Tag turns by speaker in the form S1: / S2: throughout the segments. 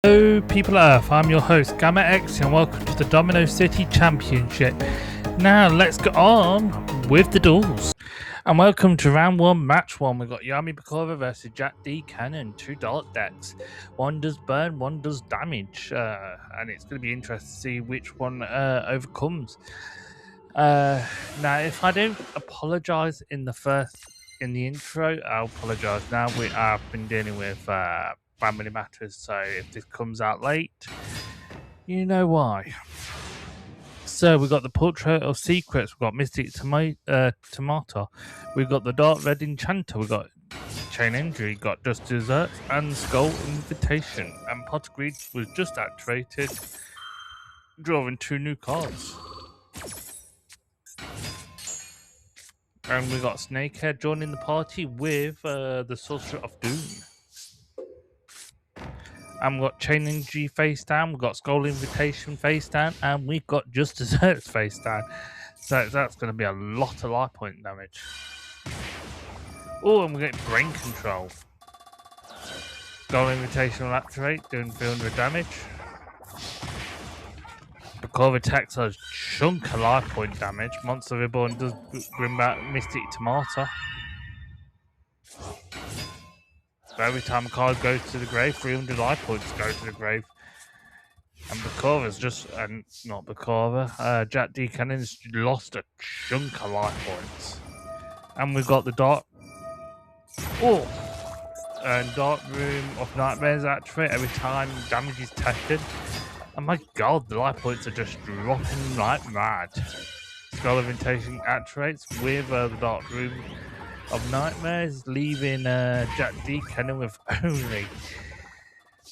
S1: Hello people Earth, I'm your host Gamma X and welcome to the Domino City Championship. Now let's go on with the duels. And welcome to round 1, match 1. We've got Yami Bakova versus Jack D. Cannon, 2 dark decks. One does burn, one does damage. And it's going to be interesting to see which one overcomes. Now if I don't apologise in the intro, I'll apologise now. I've been dealing with family matters, so if this comes out late, you know why. So we've got the Portrait of Secrets, we've got Mystic Tomato, we've got the Dark Red Enchanter, we've got Chain Injury, got Just Dessert, and Skull Invitation. And Pot of Greed was just activated, drawing 2 new cards. And we got Snakehead joining the party with the Sorcerer of Doom. And we've got Chain Injury face down, we've got Skull Invitation face down, and we've got Just Desserts face down. So that's going to be a lot of life point damage. Oh, and we get Brain Control. Skull Invitation will activate, doing 300 damage. Bakova attacks a chunk of life point damage. Monster Reborn does bring back Mystic Tomato. So every time a card goes to the grave, 300 life points go to the grave. And Bakova's just, not Bakova, Jack D. Cannon's lost a chunk of life points. And we've got the Dark Room of Nightmares activate every time damage is tested. And my god, the life points are just dropping like mad. Skull Invitation activates with the Dark Room of Nightmares, leaving Jack D. Cannon with only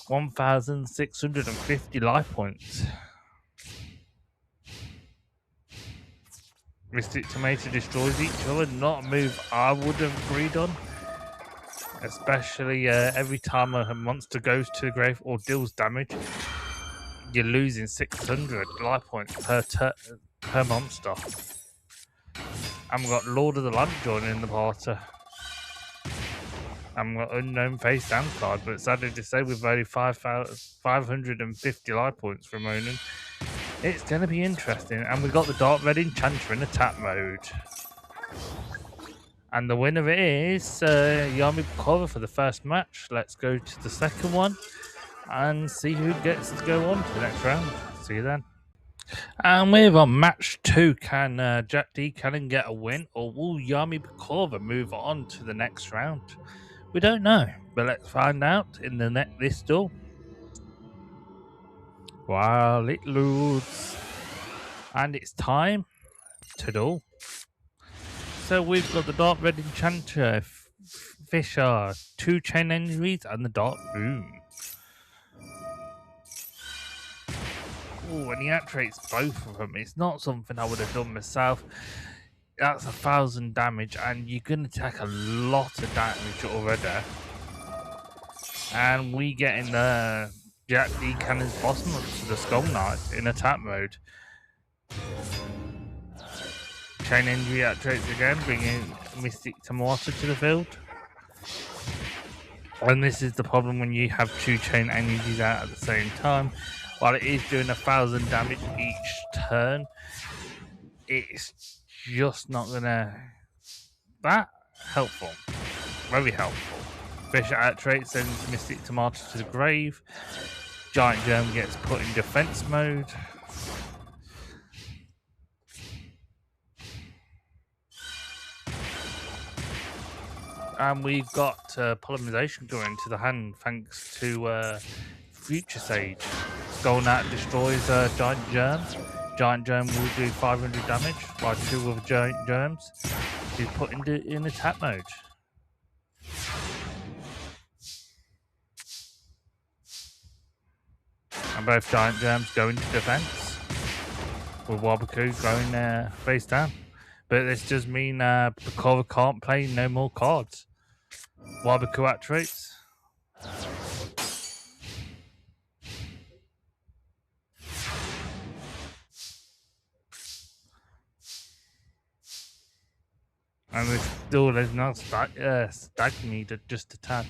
S1: 1,650 life points. Mystic Tomato destroys each other, not a move I would have agreed on. Especially every time a monster goes to the grave or deals damage, you're losing 600 life points per monster. And we've got Lord of the Lamp joining the party. And we've got Unknown face down card, but sadly to say with only 550 life points from Onan, it's going to be interesting. And we've got the Dark Red Enchanter in attack mode. And the winner is Yami Bakova for the first match. Let's go to the second one and see who gets to go on to the next round. See you then. And we're on match 2. Can Jack D. Cannon get a win, or will Yami Bakova move on to the next round? We don't know, but let's find out in this duel. While it loads. And it's time to duel. So we've got the Dark Red Enchanter, Fisher, 2 Chain Injuries, and the Dark Room. Oh, and he activates both of them. It's not something I would have done myself. That's 1,000 damage, and you're going to take a lot of damage already. And we get in the Jack D. Cannon's bottom to the Skull Knight in attack mode. Chain Injury activates again, bringing Mystic Tomato to the field. And this is the problem when you have 2 Chain Energies out at the same time. While it is doing 1,000 damage each turn, it's just not gonna that helpful. Very helpful. Fisher activates, sends Mystic Tomato to the grave. Giant Germ gets put in defense mode. And we've got polymerization going to the hand thanks to Future Sage. Skull Knight destroys Giant Germ. Giant Germ will do 500 damage, while 2 of Giant Germs is put in attack mode. And both Giant Germs go into defense, with Wabaku going face down. But this does mean Bakova can't play no more cards. Wabaku activates. And this duel is not stag needed, just a tad.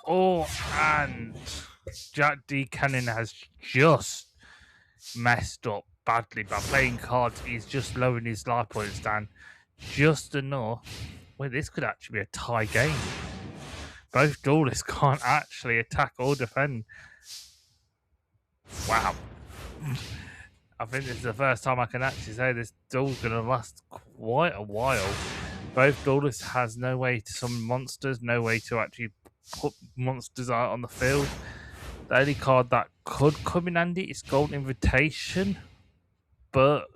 S1: Oh, and Jack D. Cannon has just messed up badly by playing cards. He's just lowering his life points down just enough. Well, this could actually be a tie game. Both duelists can't actually attack or defend. Wow. I think this is the first time I can actually say this duel's going to last quite a while. Both duelists has no way to summon monsters, no way to actually put monsters out on the field. The only card that could come in handy is Gold Invitation, but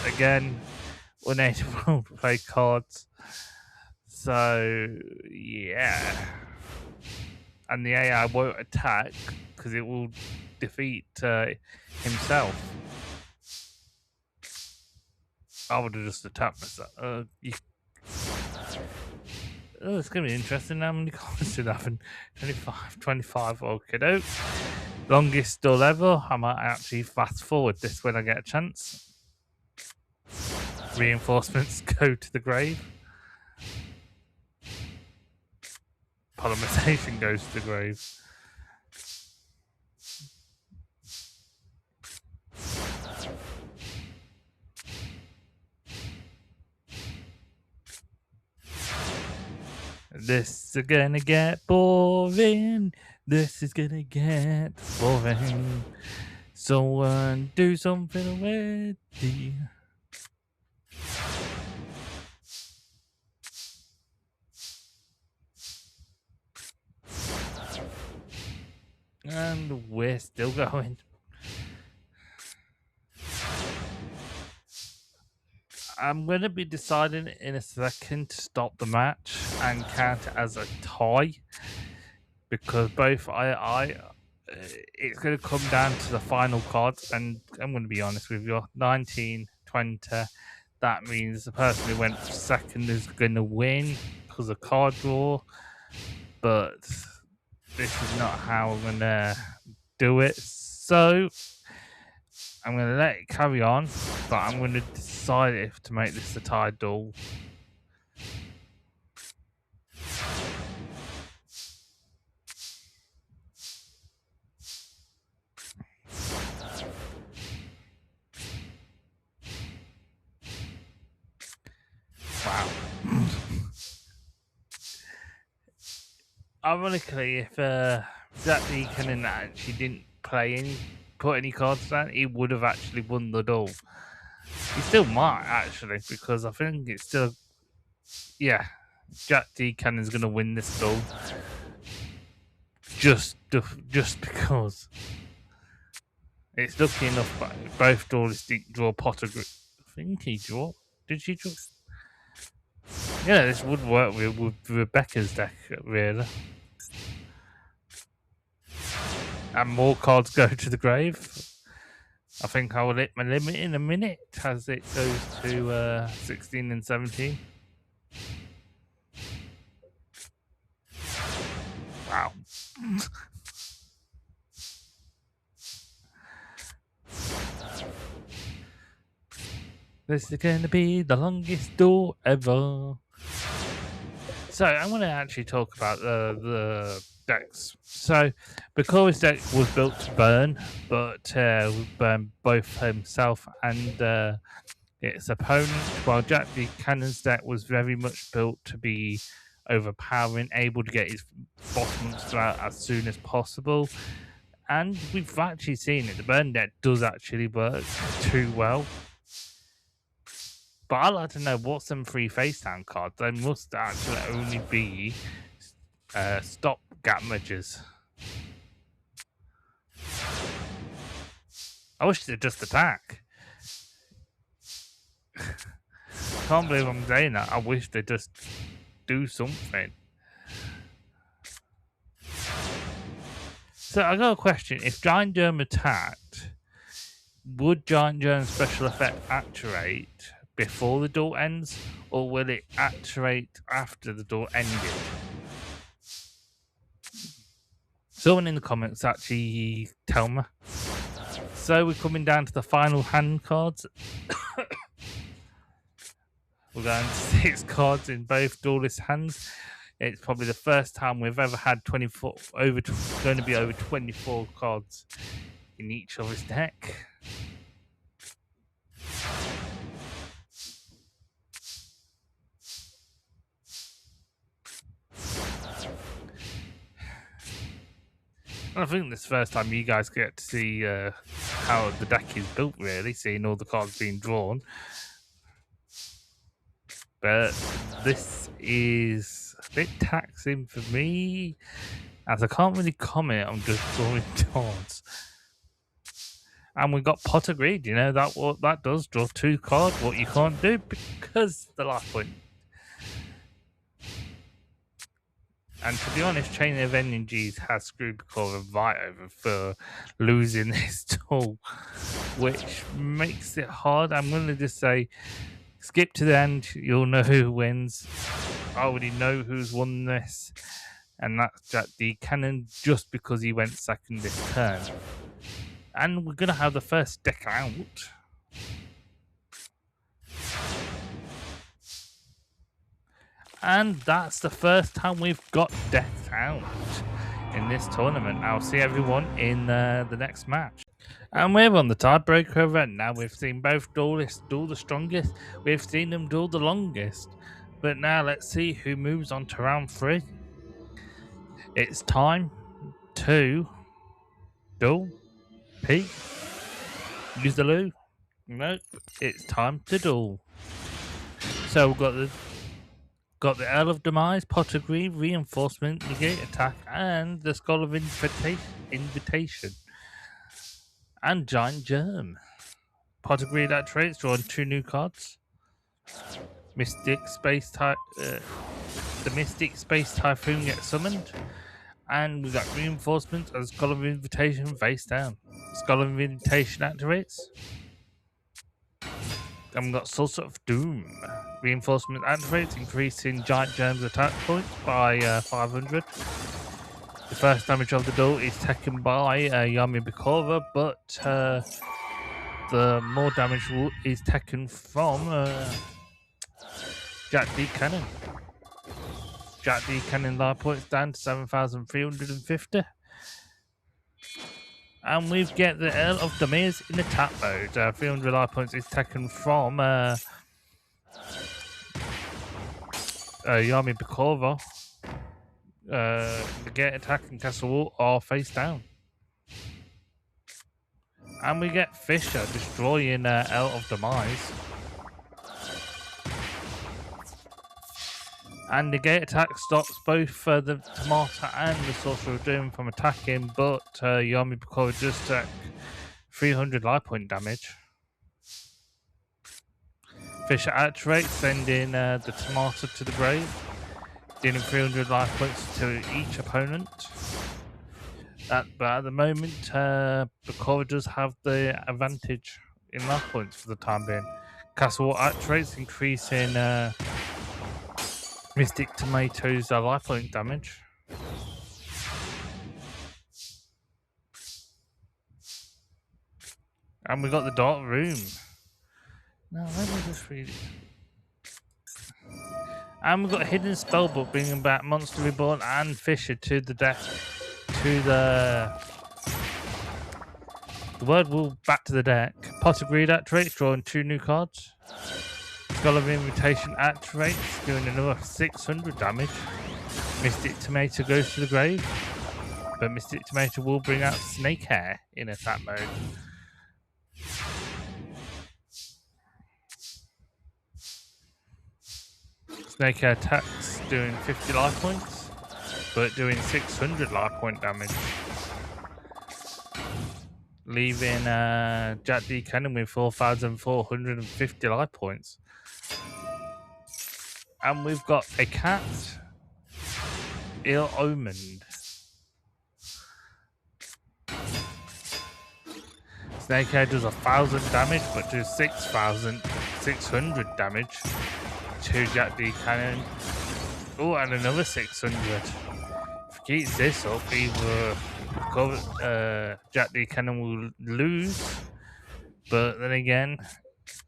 S1: again, unable to play cards. So yeah, and the AI won't attack because it will defeat himself. I would have just attacked myself. It's going to be interesting. How many cards did I have? 25. Okay, no. Longest duel ever. I might actually fast forward this when I get a chance. Reinforcements go to the grave. Polymerization goes to the grave. This is gonna get boring. This is gonna get boring. Someone do something already. And we're still going. I'm going to be deciding in a second to stop the match and count it as a tie, because both it's going to come down to the final cards, and I'm going to be honest with you, 19, 20, that means the person who went second is going to win because of card draw, but this is not how I'm going to do it, so I'm going to let it carry on, but I'm going to decide if to make this a tie duel. Wow. Ironically, if Jack D. Cannon actually didn't put any cards down, he would have actually won the duel. He still might, actually, because I think it's still... Yeah, Jack D. Cannon's going to win this duel. Just because. It's lucky enough, but both duelists didn't draw Potter. I think he drew... Did she draw... Yeah, this would work with Rebecca's deck, really. And more cards go to the grave. I think I will hit my limit in a minute as it goes to 16 and 17. Wow. This is going to be the longest duel ever. So I'm going to actually talk about the decks. So Bakori's deck was built to burn, but burned both himself and its opponent, while Jack D. Cannon's deck was very much built to be overpowering, able to get his boss monster out as soon as possible. And we've actually seen it. The burn deck does actually work too well. But I'd like to know what's some free face down cards. They must actually only be stop-gap measures. I wish they'd just attack. Can't believe I'm saying that. I wish they'd just do something. So I got a question. If Giant Germ attacked, would Giant Germ's special effect activate before the duel ends, or will it activate after the duel ended? Someone in the comments actually tell me. So we're coming down to the final hand cards. We're going to 6 cards in both duelist hands. It's probably the first time we've ever had 24 going to be over 24 cards in each of his deck. I think this is the first time you guys get to see how the deck is built, really, seeing all the cards being drawn. But this is a bit taxing for me, as I can't really comment on just drawing cards. And we got Pot of Greed, that what that does, draw 2 cards, what you can't do because the life point. And to be honest, Chain of Energies has screwed Picora right over for losing this tool, which makes it hard. I'm going to just say, skip to the end, you'll know who wins. I already know who's won this, and that's Jack D. Cannon, just because he went second this turn. And we're going to have the first deck out. And that's the first time we've got decks out in this tournament. I'll see everyone in the next match. And we're on the tiebreaker event now. We've seen both duelists duel the strongest. We've seen them duel the longest. But now let's see who moves on to round 3. It's time to duel. P. Use the loo. Nope. It's time to duel. So we've got the Earl of Demise, Pot of Greed, Reinforcement, Negate Attack, and the Skull of Invitation. And Giant Germ. Pot of Greed activates, drawing 2 new cards. Mystic Space the Mystic Space Typhoon gets summoned. And we got Reinforcement and Skull of Invitation face down. Skull of Invitation activates. And we got Source of Doom. Reinforcement activates, increasing Giant Germ's attack points by 500. The first damage of the duel is taken by Yami Bikova, but the more damage is taken from Jack D. Cannon. Jack D. Cannon life points down to 7,350. And we get the Earl of Demise in attack mode. 300 life points is taken from Yami Bikova. The Gate Attack and Castle Wall are face down. And we get Fisher destroying Earl of Demise. And the Gate Attack stops both the Tomato and the Sorcerer of Doom from attacking, but Yami Bikova does take 300 life point damage. Fisher activates, sending the Tomato to the grave, dealing 300 life points to each opponent. But at the moment, Bikova does have the advantage in life points for the time being. Castle Wall activates, increasing Mystic Tomato's life point damage. And we got the Dark Room. Now, let me just read it. And we've got a Hidden Spellbook, bringing back Monster Reborn and Fisher to the deck. The word will back to the deck. Pot of Greed activates, drawing 2 new cards. Skull of Invitation activates, doing another 600 damage. Mystic Tomato goes to the grave, but Mystic Tomato will bring out Snake Hair in attack mode. Snake Hair attacks, doing 50 life points, but doing 600 life point damage. Leaving Jack D. Cannon with 4,450 life points. And we've got a cat, Ill Omened. Snakehead does 1,000 damage, but does 6,600 damage to Jack D. Cannon. Oh, and another 600. If he keeps this up, either Jack D. Cannon will lose, but then again,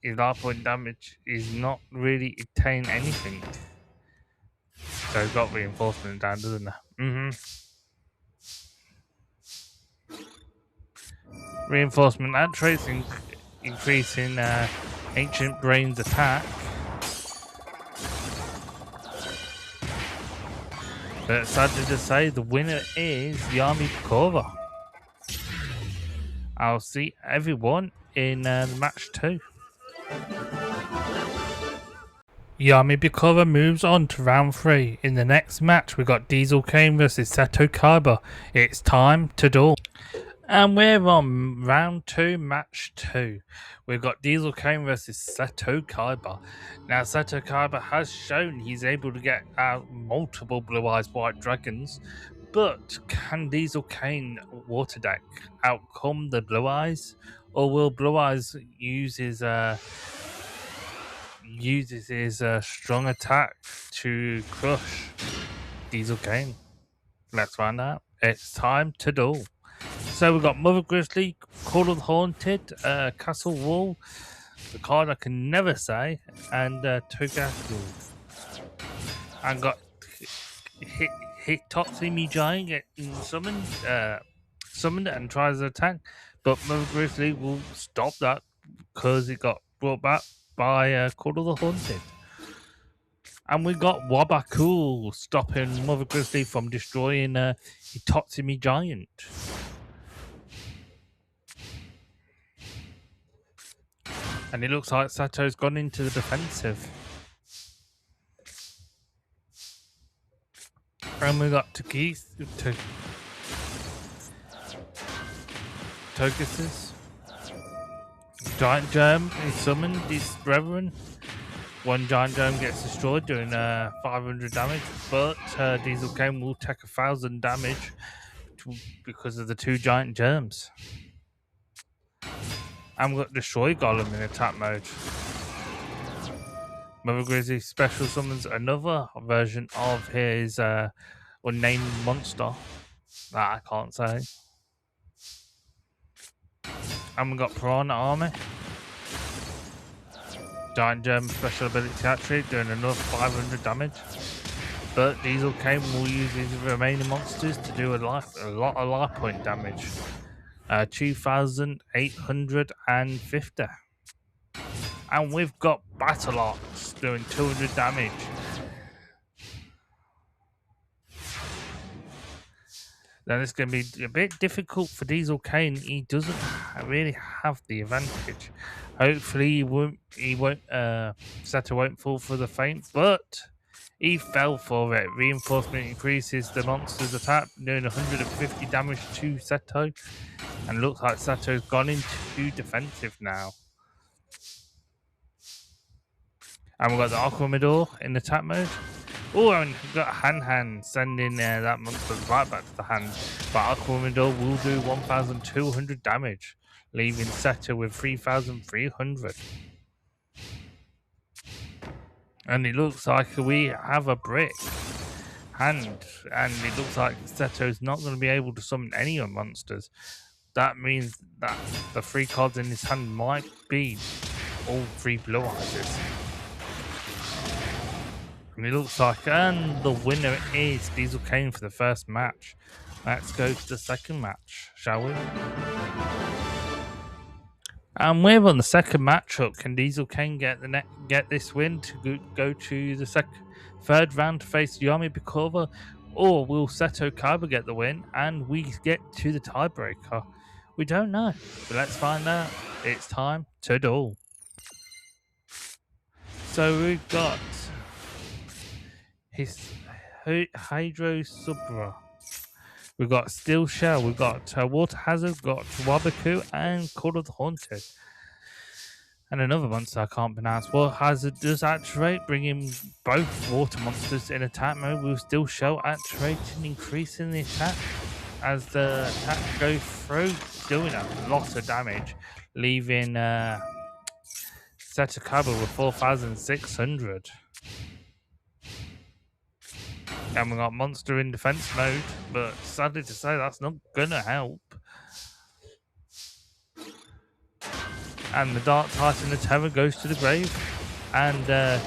S1: his life point damage is not really attain anything. So he's got reinforcement down, doesn't he? Reinforcement and traits increasing Ancient Brain's attack. But sadly to say, the winner is Yami Pikova. I'll see everyone in match 2. Yami Pikova moves on to round 3. In the next match, we got Diesel Kane versus Seto Kaiba. It's time to duel. And we're on round 2, match 2. We've got Diesel Kane versus Seto Kaiba. Now, Seto Kaiba has shown he's able to get out multiple Blue Eyes White Dragons, but can Diesel Kane Water Deck outcome the Blue Eyes? Or will Blue Eyes use his strong attack to crush Diesel Kane? Let's find out. It's time to duel. So we've got Mother Grizzly, Call of the Haunted, Castle Wall, the card I can never say, and Togaku. And got Hitotsumi Giant getting summoned and tries to attack, but Mother Grizzly will stop that because it got brought back by Call of the Haunted. And we got Wabaku stopping Mother Grizzly from destroying Hitotsumi Giant. And it looks like Sato's gone into the defensive. And we got Togesis. Giant Germ is summoned, his brethren. One Giant Germ gets destroyed, doing 500 damage, but Diesel Kane will take 1,000 damage because of the 2 Giant Germs. And we've got Destroy Golem in attack mode. Mother Grizzly special summons another version of his unnamed monster that I can't say. And we've got Piranha Army. Giant Germ special ability attribute doing another 500 damage. But Diesel Kane will use his remaining monsters to do a lot of life point damage. 2,850. And we've got Battle Ox doing 200 damage. Then it's going to be a bit difficult for Diesel Kane. He doesn't really have the advantage. Hopefully Seto won't fall for the feint, but he fell for it. Reinforcement increases the monster's attack, doing 150 damage to Seto. And looks like Sato's gone into defensive now. And we've got the Aquamador in attack mode. Oh, and we've got Han sending that monster right back to the hand. But Aquamador will do 1,200 damage, leaving Seto with 3,300. And it looks like we have a brick hand. And it looks like Seto's not going to be able to summon any of the monsters. That means that the 3 cards in his hand might be all 3 Blue Eyes. And it looks like, and the winner is Diesel Kane for the first match. Let's go to the second match, shall we? And we're on the second matchup. Can Diesel Kane get this win to go to the third round to face Yami Pikova, or will Seto Kaiba get the win and we get to the tiebreaker? We don't know, but let's find out. It's time to duel. So we've got his Hydro Subra. We've got Steel Shell. We've got Water Hazard. We've got Wabaku and Call of the Haunted. And another monster I can't pronounce. Water Hazard does activate, bringing both water monsters in attack mode with Steel Shell activating, increasing the attack as the attack goes through, doing a lot of damage, leaving Seto Kaiba with 4,600. And we got monster in defense mode, but sadly to say that's not gonna help. And the Dark Titan of Terror goes to the grave, and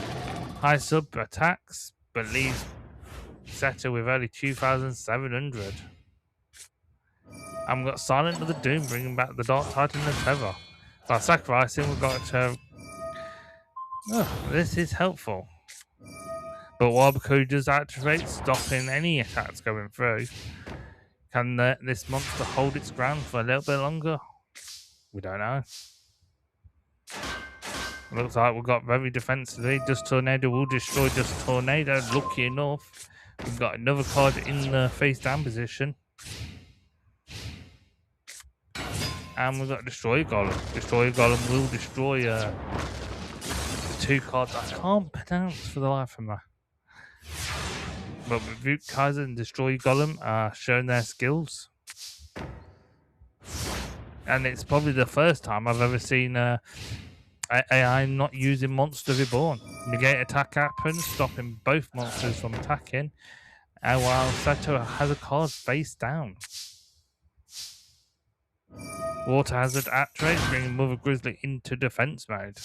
S1: High Sub attacks, but leaves Seto with only 2,700. And we've got Silent of the Doom bringing back the Dark Titan of Terror. By sacrificing, we've got this is helpful. But Wabaku does activate, stopping any attacks going through. Can this monster hold its ground for a little bit longer? We don't know. Looks like we've got very defensively. Dust Tornado will destroy Dust Tornado. Lucky enough, we've got another card in the face down position. And we've got Destroyer Golem. Destroyer Golem will destroy the two cards I can't pronounce for the life of me. But Root Kaiser and Destroyer Golem are showing their skills. And it's probably the first time I've ever seen AI not using Monster Reborn. Negate attack happens, stopping both monsters from attacking. And while Seto has a card face down. Water Hazard activates, bringing Mother Grizzly into defense mode.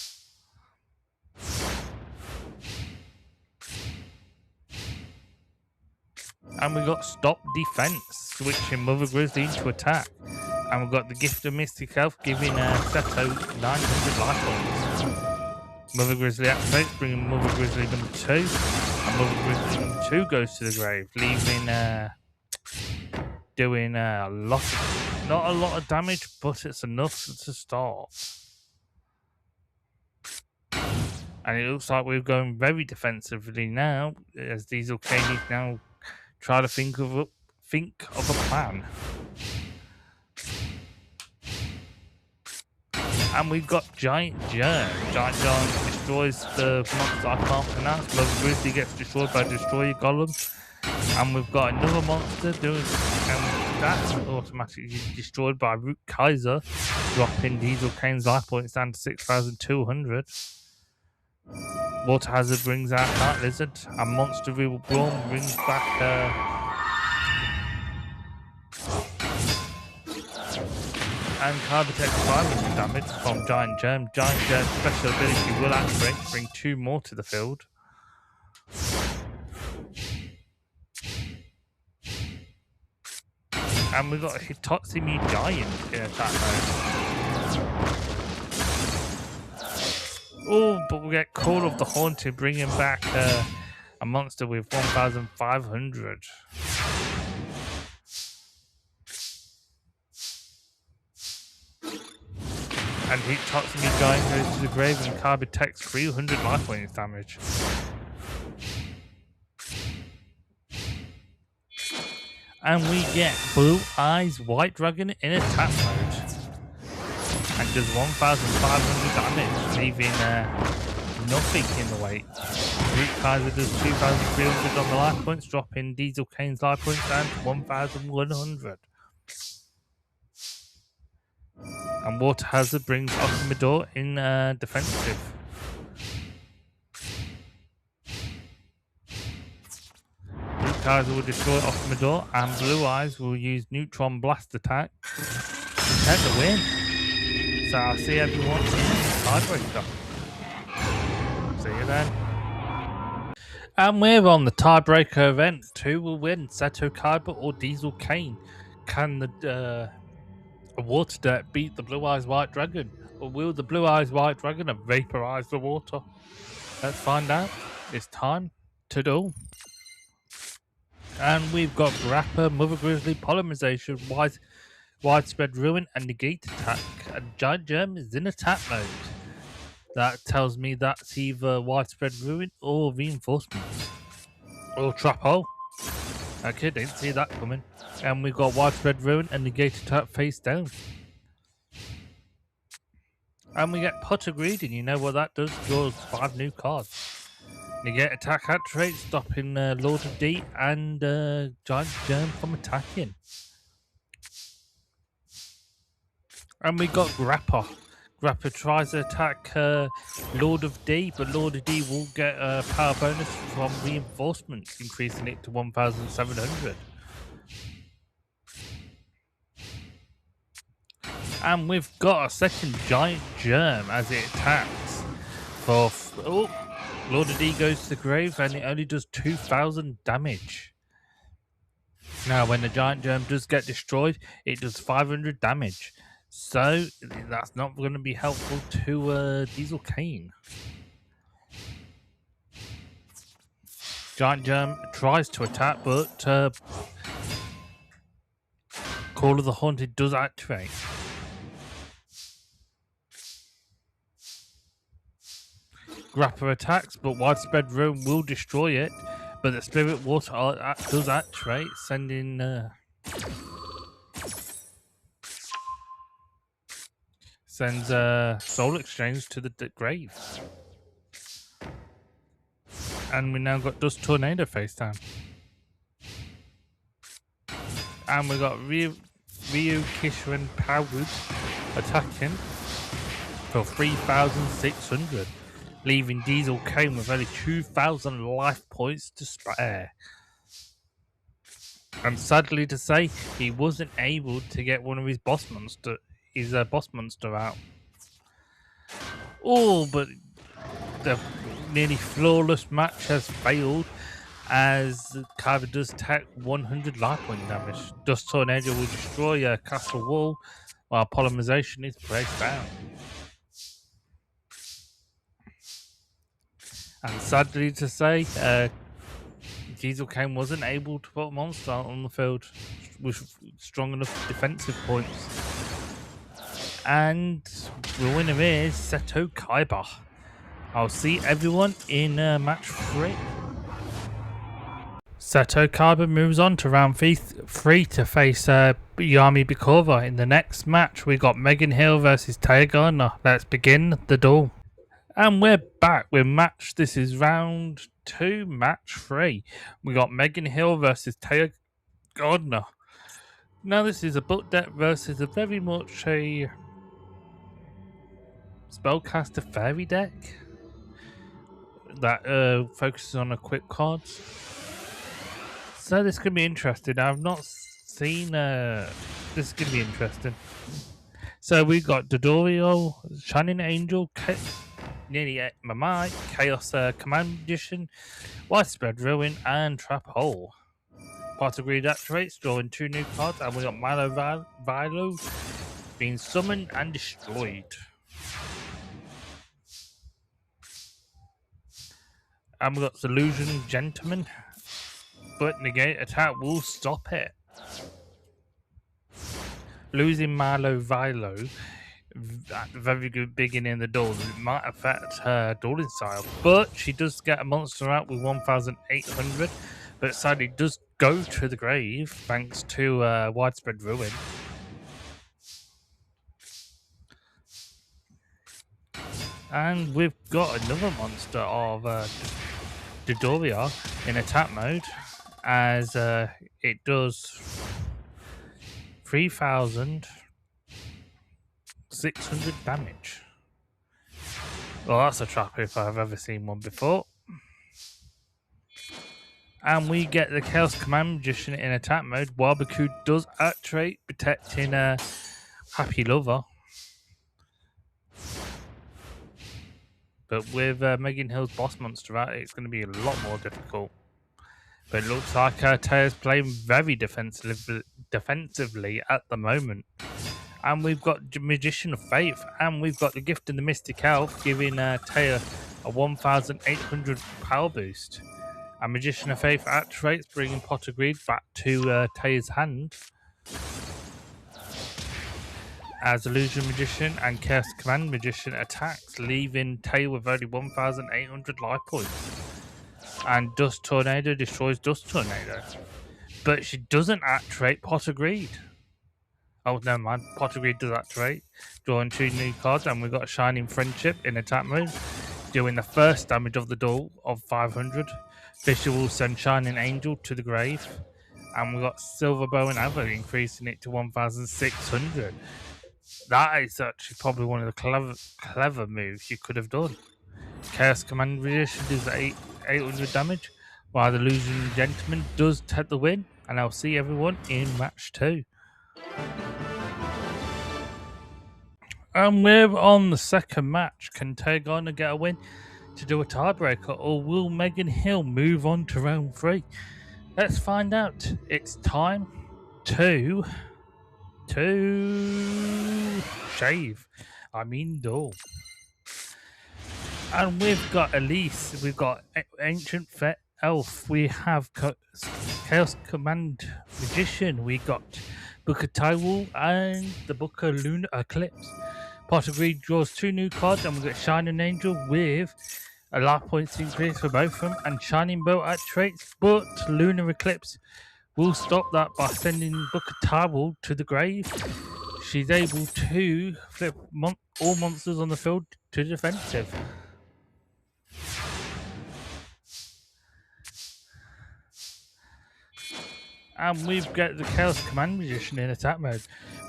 S1: And we got Stop Defense, switching Mother Grizzly into attack. And we've got the Gift of Mystic Elf, giving Seto 900 life points. Mother Grizzly activates, bringing Mother Grizzly number 2. And Mother Grizzly number 2 goes to the grave, leaving doing a lot of, not a lot of damage, but it's enough to start. And it looks like we're going very defensively now, as Diesel Kane now try to think of a plan. And we've got Giant Germ. Giant Germ destroys the monster I can't pronounce. Mother Grizzly gets destroyed by Destroyer Golem. And we've got another monster doing, and that's automatically destroyed by Root Kaiser, dropping Diesel Kane's life points down to 6,200. Water Hazard brings out Night Lizard, and Monster Reborn brings back and Carbotech 500 damage from Giant Germ. Giant Germ's special ability will activate to bring 2 more to the field. And we've got a Hitotsumi Giant in attack mode. Oh, but we get Call of the Haunted, bringing back a monster with 1,500. And Hitotsumi Giant goes to the grave and Kabi takes 300 life points damage. And we get Blue Eyes White Dragon in attack mode. And does 1,500 damage, leaving nothing in the weight. Root Kaiser does 2,300 on the life points, dropping Diesel Kane's life points down to 1,100. And Water Hazard brings Okimador in defensive. Root Kaiser will destroy Okimador, and Blue Eyes will use Neutron Blast attack to take the win. So I'll see everyone in the tiebreaker. See you then. And we're on the tiebreaker event. Who will win, Seto Kaiba or Diesel Kane? Can the Water Dirt beat the Blue Eyes White Dragon? Or will the Blue Eyes White Dragon vaporize the water? Let's find out. It's time to duel. And we've got Grappa, Mother Grizzly, Polymerization, Widespread Ruin, and Negate attack. And Giant Germ is in attack mode. That tells me that's either Widespread Ruin or Reinforcements. Or Trap Hole. Okay, didn't see that coming. And we've got Widespread Ruin and Negate attack face down. And we get Potter Greed, and you know what that does? Draws 5 new cards. Negate attack activates, stopping Lord of D and Giant Germ from attacking. And we got Grappa. Grappa tries to attack Lord of D, but Lord of D will get a power bonus from Reinforcements, increasing it to 1,700. And we've got a second Giant Germ as it attacks. Lord of D goes to the grave, and it only does 2,000 damage. Now, when the giant germ does get destroyed, it does 500 damage. So, that's not going to be helpful to Diesel Kane. Giant germ tries to attack, but Call of the Haunted does activate. Grappa attacks, but Widespread Ruin will destroy it. But the Spirit Water does activate, sending sends Soul Exchange to the grave. And we now got Dust Tornado face down. And we got Ryu Kishiren Powered attacking for 3,600, leaving Diesel Kane with only 2,000 life points to spare. And sadly to say, he wasn't able to get one of his boss monster out. Oh, but the nearly flawless match has failed, as Kyber does take 100 life point damage. Dust Tornado will destroy a castle wall, while Polymerization is placed down. And sadly to say, Diesel Kane wasn't able to put a monster out on the field with strong enough defensive points. And the winner is Seto Kaiba. I'll see everyone in match 3. Seto Kaiba moves on to round 3 to face Yami Bikova. In the next match, we got Megan Hill versus Taya Gardner. Let's begin the duel. And we're back with match. This is round 2, match 3. We got Megan Hill versus Taya Gardner. Now, this is a book deck versus a very much a spellcaster fairy deck that focuses on equip cards. So this could be interesting. I've not seen this is going to be interesting. So we got Dodorio, Shining Angel, Nearly Mamai, Chaos Command Magician, Widespread Ruin, and Trap Hole. Part of Greed activates, drawing 2 new cards, and we got Milo Vilo being summoned and destroyed. And we got Illusion Gentleman, but negate attack will stop it. Losing Milo Vilo at the very good beginning of the duel, it might affect her dueling style, but she does get a monster out with 1,800, but sadly does go to the grave thanks to Widespread Ruin. And we've got another monster of Dodoria in attack mode, as it does 3,600 damage. Well, that's a trap if I've ever seen one before. And we get the Chaos Command Magician in attack mode. Barbecu does activate, protecting Happy Lover. But with Megan Hill's boss monster out, it's going to be a lot more difficult. But it looks like Taya's playing very defensively at the moment. And we've got Magician of Faith, and we've got the Gift of the Mystic Elf, giving Taya a 1,800 power boost. And Magician of Faith activates, bringing Pot of Greed back to Taya's hand. As Illusion Magician and Chaos Command Magician attacks, leaving Taya with only 1,800 life points. And Dust Tornado destroys Dust Tornado. But she doesn't activate Pot of Greed. Oh, never mind. Pot of Greed does activate, drawing 2 new cards, and we've got Shining Friendship in attack mode, doing the first damage of the duel of 500. Fisher will send Shining Angel to the grave, and we've got Silver Bow and Arrow, increasing it to 1,600. That is actually probably one of the clever moves you could have done. Chaos Command Magician does 800 damage, while the Illusion Gentleman does take the win, and I'll see everyone in match 2. And we're on the second match. Can Taya Gardner get a win to do a tiebreaker, or will Megan Hill move on to round 3? Let's find out. It's time to shave. I mean duel. And we've got Elise, we've got Ancient Elf, we have Chaos Command Magician, we got Booker Tywall and the Booker Lunar Eclipse. Potter Greed draws 2 new cards, and we've got Shining Angel with a life points increase for both of them, and Shining Bow at traits, but Lunar Eclipse will stop that by sending Booker Tywall to the grave. She's able to flip all monsters on the field to defensive. And we've got the Chaos Command Magician in attack mode.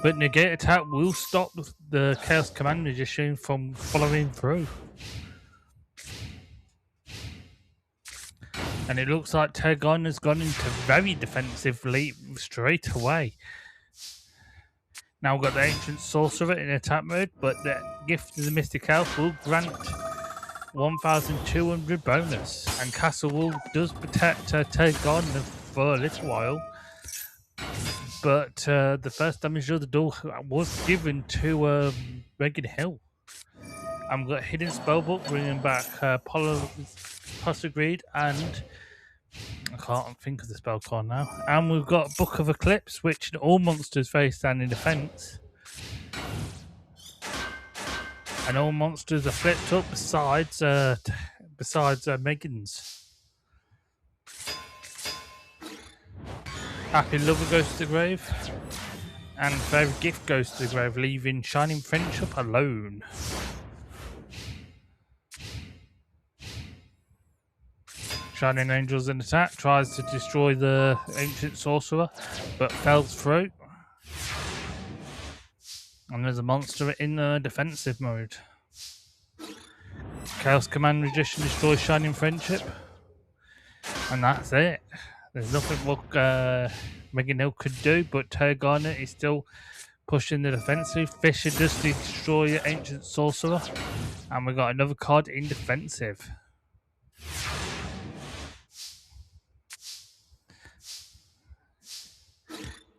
S1: But negate attack will stop the Chaos Command Magician from following through. And it looks like Tergon has gone into very defensively straight away. Now we've got the Ancient Sorcerer in attack mode, but the Gift of the Mystic Elf will grant 1,200 bonus. And Castle Wall does protect Tergon for a little while. But the first damage of the duel was given to Megan Hill. And we've got Hidden Spellbook bringing back Potter Greed and I can't think of the spell card now. And we've got Book of Eclipse, which all monsters face down in defense. And all monsters are flipped up besides Megan's. Happy Lover goes to the grave. And Favorite Gift goes to the grave, leaving Shining Friendship alone. Shining Angel's in attack, tries to destroy the Ancient Sorcerer, but fails through. And there's a monster in defensive mode. Chaos Command Magician destroys Shining Friendship. And that's it. There's nothing what Megan Hill could do, but Tergarnet is still pushing the defensive. Fisher does destroy the Ancient Sorcerer. And we got another card in defensive.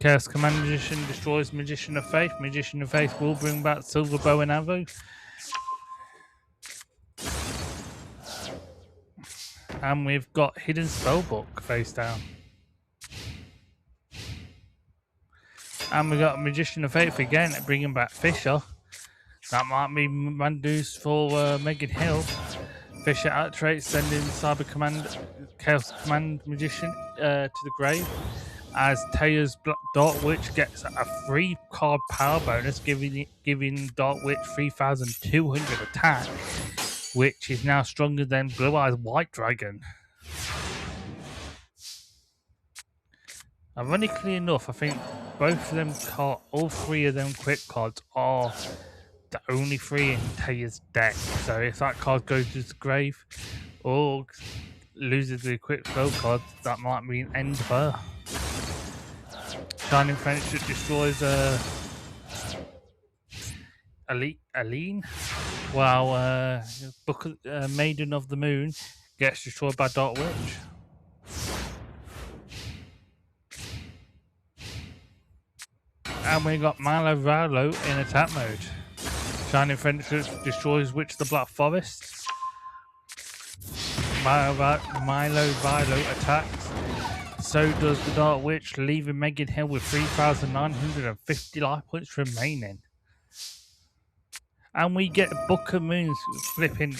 S1: Chaos Command Magician destroys Magician of Faith. Magician of Faith will bring back Silver Bow and Arrow. And we've got Hidden Spellbook face down. And we've got Magician of Faith again, bringing back Fisher. That might be Mandu's for Megan Hill. Fisher at traits, sending Cyber Command, Chaos Command Magician to the grave. As Taya's Dark Witch gets a free card power bonus, giving Dark Witch 3,200 attack, which is now stronger than Blue Eyes White Dragon. Ironically enough, I think both of them all 3 of them quick cards are the only 3 in Taya's deck. So if that card goes to the grave or loses the quick spell card, that might mean end of her. Shining Friendship destroys Aline, while Maiden of the Moon gets destroyed by Dark Witch. And we got Milo Valo in attack mode. Shining Friendship destroys Witch of the Black Forest. Milo Valo attacks. So does the Dark Witch, leaving Megan Hill with 3,950 life points remaining. And we get Book of Moons flipping.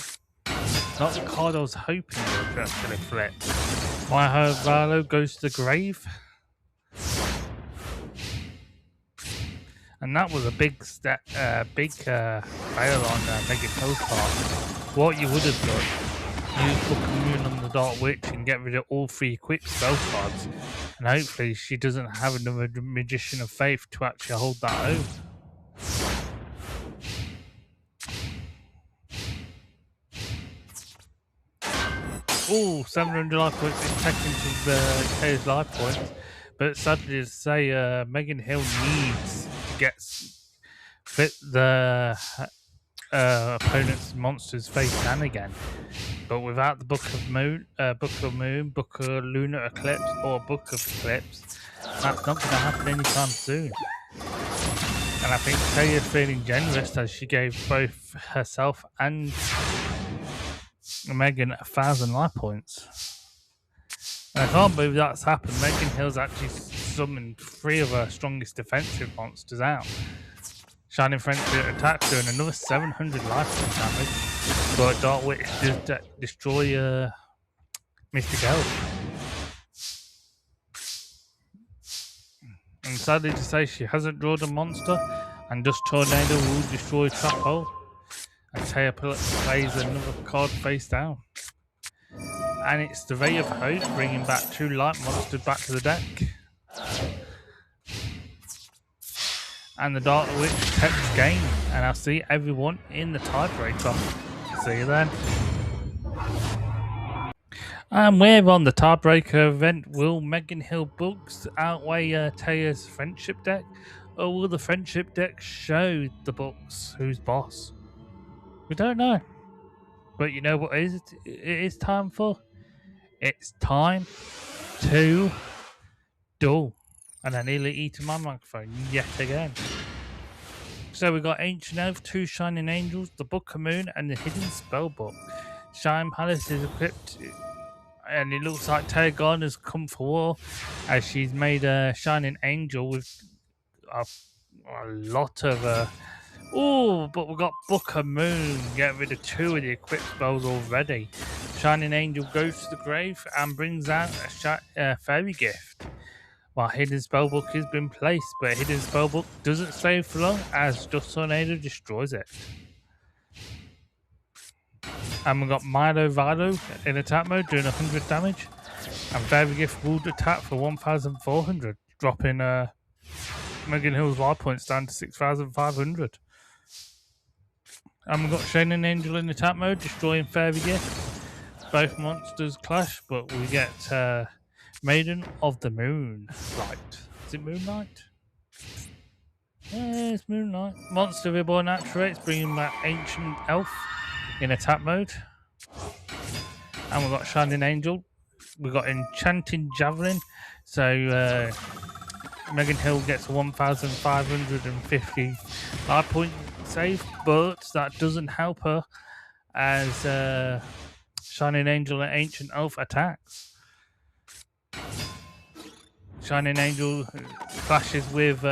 S1: Not the card I was hoping it would actually flip. Milo Valo goes to the grave. And that was a big fail on Megan Hill's part. What you would have done, use Book of Moon on the Dark Witch and get rid of all 3 equipped spell cards. And hopefully she doesn't have another Magician of Faith to actually hold that over. Oh, 700 life points is taken to the K's life points. But sadly to say, Megan Hill needs to get fit the opponent's monsters face down again. But without the Book of Moon, Book of Lunar Eclipse, or Book of Eclipse, that's not going to happen anytime soon. And I think Taya's feeling generous as she gave both herself and Megan 1,000 life points. And I can't believe that's happened. Megan Hill's actually summoned 3 of her strongest defensive monsters out. Shining Friendship attack doing another 700 life point damage. But Dark Witch does destroy Mystic Elf. And sadly to say, she hasn't drawn a monster, and just Tornado will destroy Trap Hole. And Taya plays another card face down. And it's the Ray of Hope bringing back 2 light monsters back to the deck. And the Dark Witch takes game, and I'll see everyone in the tiebreaker. See you then. And we're on the tiebreaker event. Will Megan Hill books outweigh Taya's friendship deck? Or will the friendship deck show the books who's boss? We don't know. But you know what it is time for? It's time to duel. And I nearly eaten my microphone yet again. So we got Ancient Elf, 2 Shining Angels, the Book of Moon, and the Hidden Spellbook. Shine Palace is equipped, and it looks like Taya Gardner's come for war, as she's made a Shining Angel with a lot of but we've got Book of Moon. Get rid of 2 of the equipped spells already. Shining Angel goes to the grave and brings out a fairy gift, while Hidden Spellbook has been placed, but Hidden Spellbook doesn't stay for long as Dust Tornado destroys it. And we've got Milo Vilo in attack mode doing 100 damage, and Fairy Gift will attack for 1,400, dropping Megan Hill's life points down to 6,500. And we've got Shining Angel in attack mode destroying Fairy Gift. Both monsters clash, but we get Maiden of the Moonlight. Is it Moonlight? Yeah, it's Moonlight. Monster Reborn activates, bringing back Ancient Elf in attack mode. And we've got Shining Angel. We've got Enchanting Javelin. So Megan Hill gets 1,550 life point save, but that doesn't help her as Shining Angel and Ancient Elf attacks. Shining Angel clashes with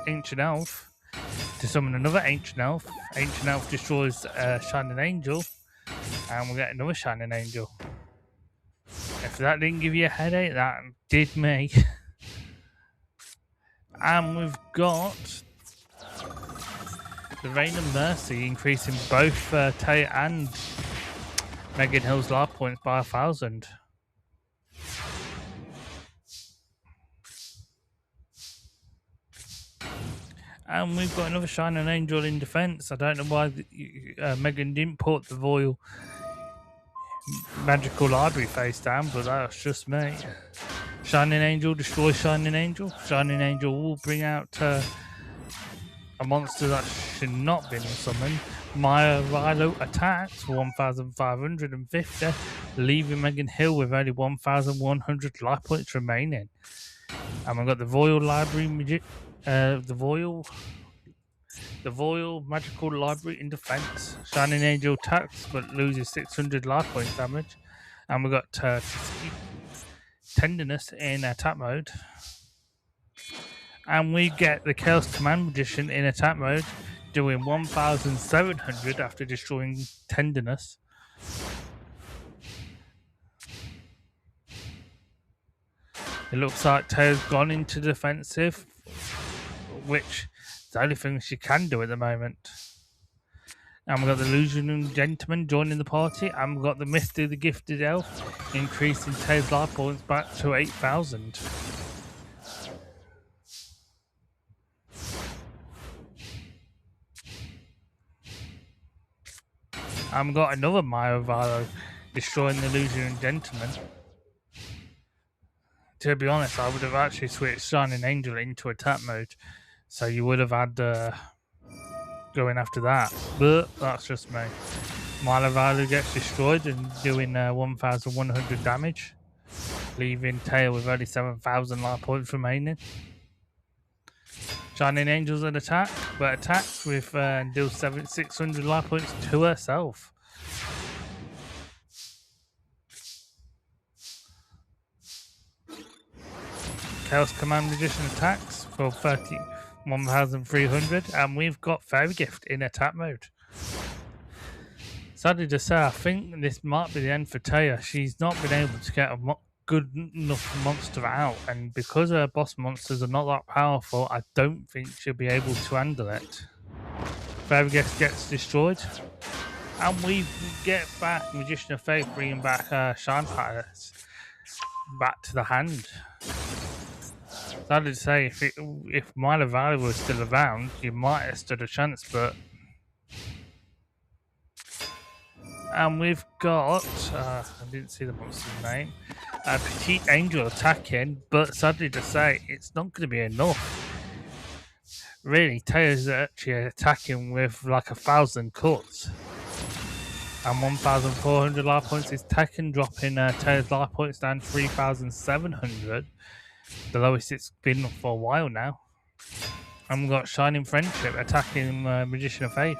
S1: Ancient Elf to summon another Ancient Elf. Ancient Elf destroys Shining Angel, and we'll get another Shining Angel. If that didn't give you a headache, that did me. And we've got the Rain of Mercy, increasing both Taya and Megan Hill's life points by 1,000. And we've got another Shining Angel in defense. I don't know why Megan didn't put the Royal Magical Library face down, but that's just me. Shining Angel destroys Shining Angel. Shining Angel will bring out a monster that should not be summoned. Maya Rilo attacks for 1,550, leaving Megan Hill with only 1,100 life points remaining. And we've got the Royal Library the Royal Magical Library in defense. Shining Angel attacks but loses 600 life points damage. And we've got Tenderness in attack mode. And we get the Chaos Command Magician in attack mode, doing 1,700 after destroying Tenderness. It looks like Taya's gone into defensive, which is the only thing she can do at the moment. And we've got the Illusion Gentleman joining the party, and we've got the Misty the Gifted Elf, increasing Taya's life points back to 8,000. And we've got another Maya Valo destroying the Illusion Gentleman. To be honest, I would have actually switched Shining Angel into attack mode, so you would have had going after that, but that's just me. Malavalu gets destroyed and doing 1,100 damage, leaving Tail with only 7,000 life points remaining. Shining Angel's an attack, but attacks with deals 600 life points to herself. Chaos Command Magician attacks for 1,300, and we've got Fairy Gift in attack mode. Sadly to say, I think this might be the end for Taya. She's not been able to get a good enough monster out, and because her boss monsters are not that powerful, I don't think she'll be able to handle it. Fairy Gift gets destroyed, and we get back Magician of Faith, bringing back Shine Palace back to the hand. Sadly to say, if Milo Valley was still around, you might have stood a chance, but... And we've got... I didn't see the monster's name. Petite Angel attacking, but sadly to say, it's not going to be enough. Really, Taylor's actually attacking with like 1,000 cuts. And 1,400 life points is taken, dropping Taylor's life points down 3,700. The lowest it's been for a while now. And we've got Shining Friendship attacking Magician of Faith.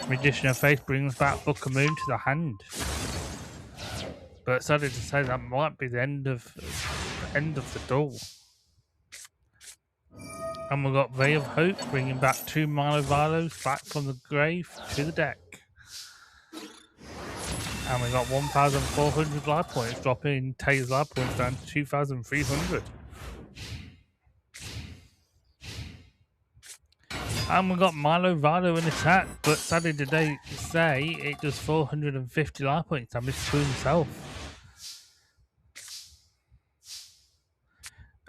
S1: Magician of Faith brings back Book of Moon to the hand. But sadly to say, that might be the end of the duel. And we've got Ray of Hope bringing back 2 Milo Valos back from the grave to the deck. And we've got 1,400 life points, dropping Taylor's life points down to 2,300. And we've got Milo Valo in attack, but sadly today say it does 450 life points damage to himself.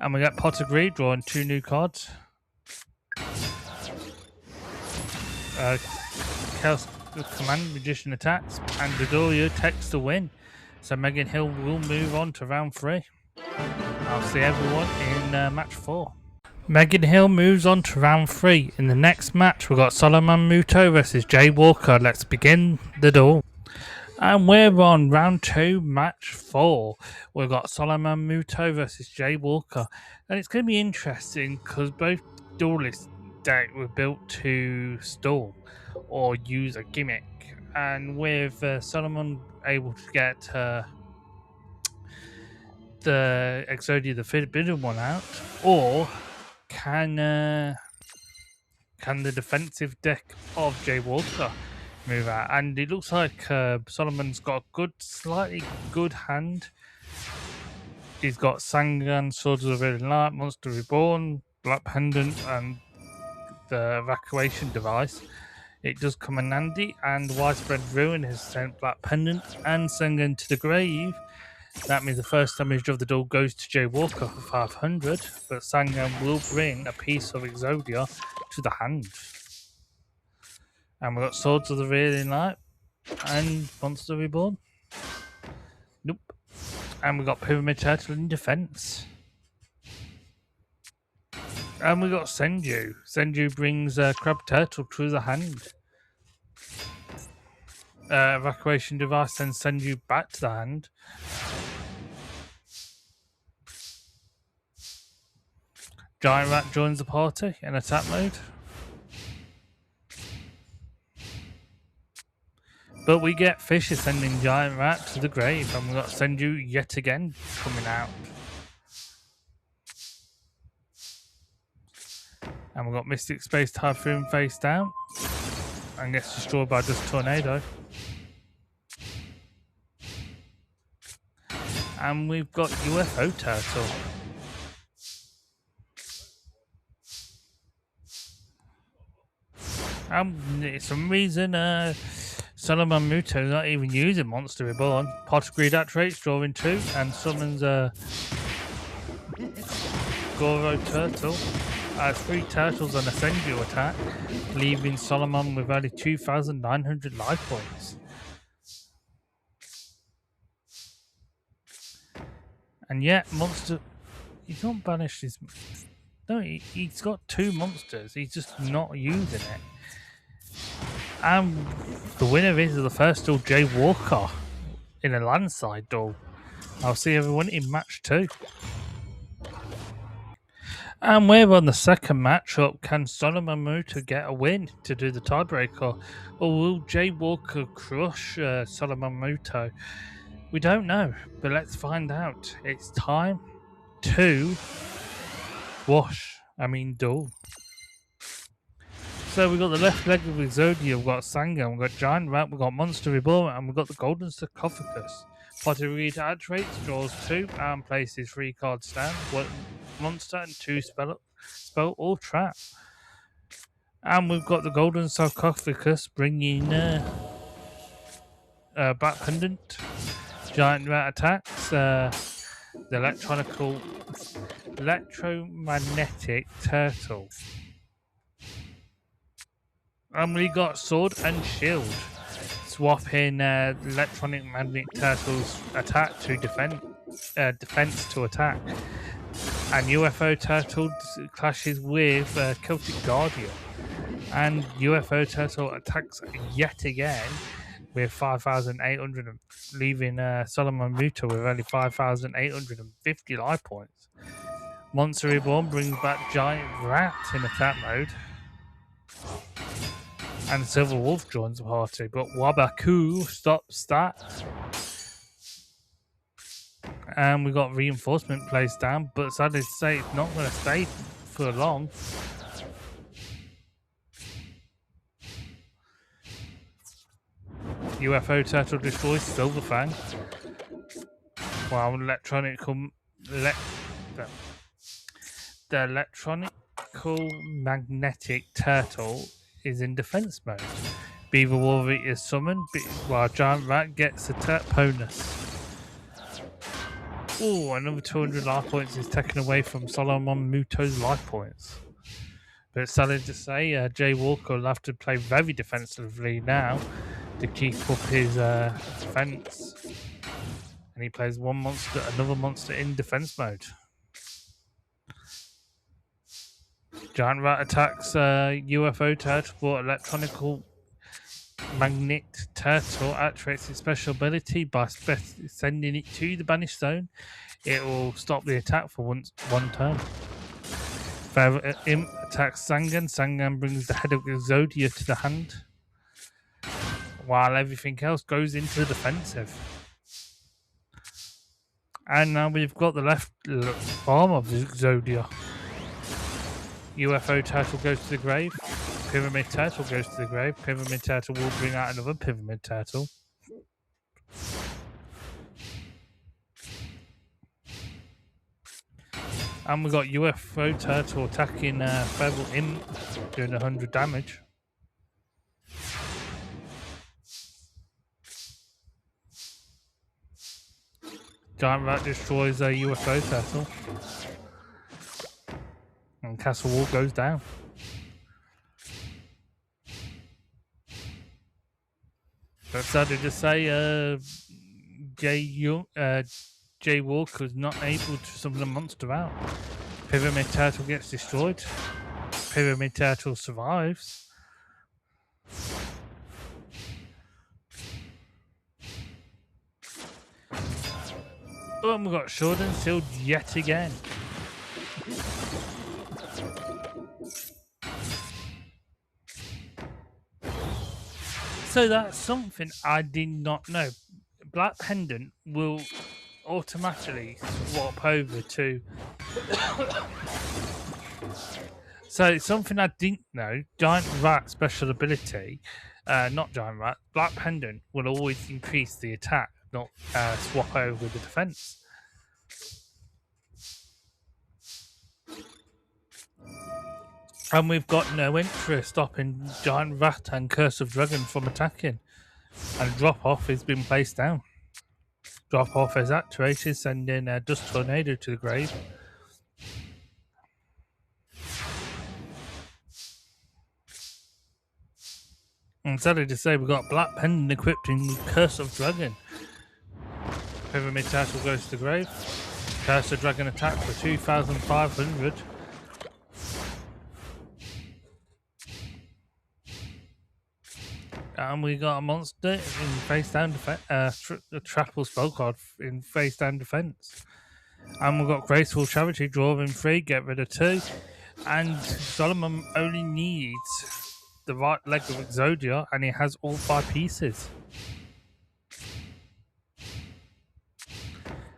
S1: And we got Potter Greed drawing 2 new cards. Chaos Command Magician attacks, and Yugioh takes the win. So Megan Hill will move on to round 3. I'll see everyone in match 4. Megan Hill moves on to round 3. In the next match, we've got Solomon Muto versus Jay Walker. Let's begin the duel. And we're on round 2, match 4. We've got Solomon Muto versus Jay Walker. And it's going to be interesting because both duelists were built to stall or use a gimmick. And with Solomon able to get the Exodia, the forbidden one out, or can the defensive deck of Jay Walker move out? And it looks like Solomon's got a slightly good hand. He's got Sangan, Swords of the Red Light, Monster Reborn, Black Pendant, and the Evacuation Device. It does come in handy, and Widespread Ruin has sent Black Pendant and Sangan to the grave. That means the first damage of the duel goes to Jay Walker for 500, but Sangan will bring a piece of Exodia to the hand. And we've got Swords of the Reeling Light and Monster Reborn. Nope. And we've got Pyramid Turtle in defense. And we've got Senju. Senju brings Crab Turtle to the hand. Evacuation Device sends Senju back to the hand. Giant Rat joins the party in attack mode. But we get Fisher sending Giant Rat to the grave, and we've got Senju yet again coming out. And we've got Mystic Space Typhoon face down and gets destroyed by Dust Tornado. And we've got UFO Turtle. For some reason, Solomon Muto is not even using Monster Reborn. Pot Greed activates, drawing 2, and summons Goro Turtle. 3 turtles on a Senju attack, leaving Solomon with only 2,900 life points. And yet, he's not banished his... No, he's got 2 monsters, he's just not using it. And the winner is the first duel, Jay Walker, in a landslide duel. I'll see everyone in match 2. And we're on the second matchup. Can Solomon Muto get a win to do the tiebreaker? Or will Jay Walker crush Solomon Muto? We don't know, but let's find out. It's time to duel. So we've got the left leg of Yugioh, we've got Sangha, we've got Giant Rat, we've got Monster Reborn, and we've got the Golden Sarcophagus. Potter Reed activates, draws 2, and places 3 cards down. One monster and 2 spell or trap. And we've got the Golden Sarcophagus bringing Black Pendant. Giant Rat attacks, the electromagnetic turtle. And we got Sword and Shield. Swapping electronic magnetic turtle's attack to defense to attack. And UFO turtle clashes with Celtic Guardian. And UFO turtle attacks yet again with 5,800, leaving Solomon Muto with only 5,850 life points. Monster Reborn brings back Giant Rat in attack mode. And Silver Wolf joins the party, but Wabaku stops that. And we got reinforcement placed down, but sadly to say it's not going to stay for long. UFO turtle destroys Silverfang. While the electronical magnetic turtle is in defense mode. Beaver Warrior is summoned, while Giant Rat gets attack bonus. Oh, another 200 life points is taken away from Solomon Muto's life points. But it's sadly to say, Jay Walker will have to play very defensively now to keep up his defense. And he plays another monster in defense mode. Giant Rat attacks UFO turtle for electronical magnet turtle activates its special ability by sending it to the banished zone. It will stop the attack for one turn. Forever Imp attacks Sangan. Sangan brings the head of Yugioh to the hand, while everything else goes into the defensive. And now we've got the left arm of Yugioh. UFO turtle goes to the grave. Pyramid turtle goes to the grave. Pyramid turtle will bring out another pyramid turtle. And we've got UFO turtle attacking Feral Imp, doing 100 damage. Giant Rat destroys a UFO turtle. And Castle Wall goes down. But sadly to say, Jay Walker is not able to summon the monster out. Pyramid Turtle gets destroyed. Pyramid Turtle survives. Oh, and we've got Sword and Shield yet again. So that's something I did not know. Black Pendant will automatically swap over to... So it's something I didn't know. Giant Rat special ability, not Giant Rat, Black Pendant will always increase the attack, not swap over with the defense. And we've got no interest stopping Giant Rat and Curse of Dragon from attacking. And Drop Off has been placed down. Drop Off is activated, sending a Dust Tornado to the grave. And sadly to say, we've got Black Pendant equipped in Curse of Dragon. Pyramid Turtle goes to the grave. Curse of Dragon attack for 2,500. And we got a monster in face down defense, a trapple spell card in face down defense. And we've got Graceful Charity, draw in 3, get rid of 2. And Solomon only needs the right leg of Yugioh, and he has all 5 pieces.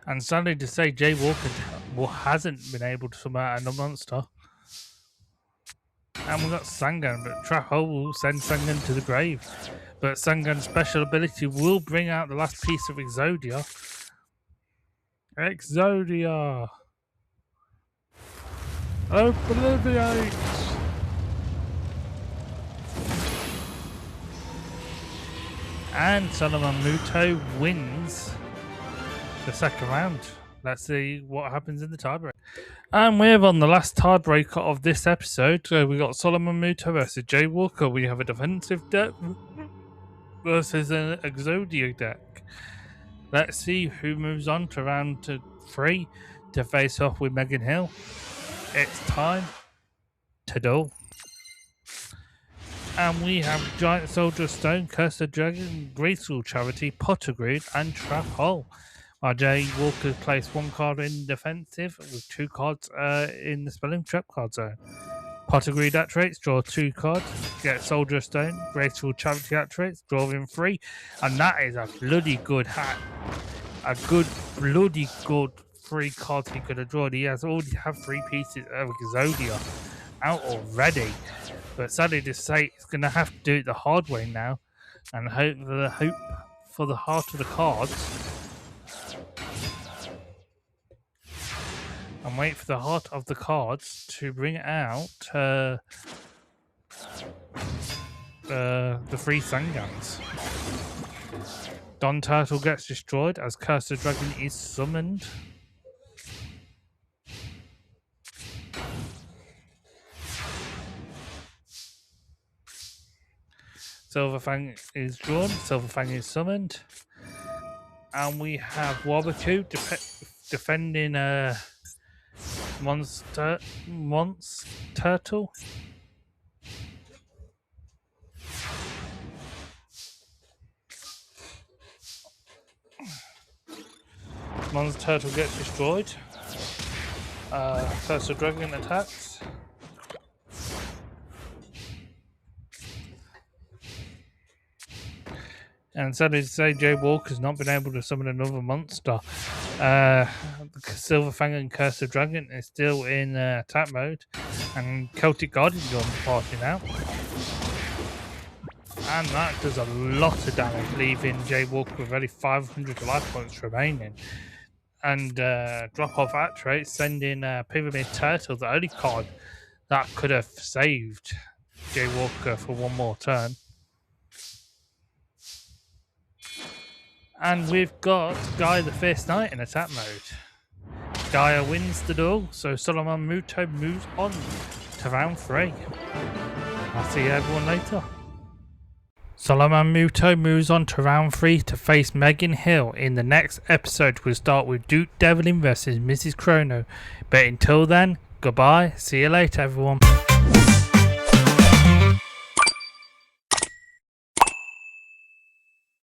S1: And sadly to say, Jay Walker hasn't been able to summon out a monster. And we've got Sangan, but Traho will send Sangan to the grave. But Sangan's special ability will bring out the last piece of Yugioh. Yugioh! Obliviate! And Solomon Muto wins the second round. Let's see what happens in the tiebreak. And we're on the last tiebreaker of this episode. We got Solomon Muto versus Jay Walker. We have a defensive deck versus an Yugioh deck. Let's see who moves on to round 3 to face off with Megan Hill. It's time to duel. And we have Giant Soldier Stone, Cursed Dragon, Graceful Charity, Pottergrid, and Trap Hole. While Jay Walker placed 1 card in defensive with 2 cards in the Spelling Trap card zone. Pottergrid activates, draw 2 cards, get Soldier Stone, Graceful Charity activates, draw in 3, and that is a bloody good hat. A bloody good 3 cards he could have drawn. He has already have 3 pieces of Yugioh out already. But sadly to say, he's going to have to do it the hard way now and hope for the heart of the cards. And wait for the heart of the cards to bring out the 3 Sangans. Don Turtle gets destroyed as Cursed Dragon is summoned. Silverfang is drawn, Silverfang is summoned. And we have Wabaku defending Monster Turtle. Monster Turtle gets destroyed. Cursed Dragon attacks. And sadly to say, Jay Walker's not been able to summon another monster. Silverfang and Cursed Dragon is still in attack mode. And Celtic Guardian's on the party now. And that does a lot of damage, leaving Jay Walker with only 500 life points remaining. And drop off activates, sending Pyramid Turtle, the only card that could have saved Jay Walker for 1 more turn. And we've got Gaia the Fierce Knight in attack mode. Gaia wins the duel, so Solomon Muto moves on to round 3. I'll see everyone later. Solomon Muto moves on to round 3 to face Megan Hill. In the next episode, we'll start with Duke Devlin versus Mrs. Chrono. But until then, goodbye. See you later, everyone.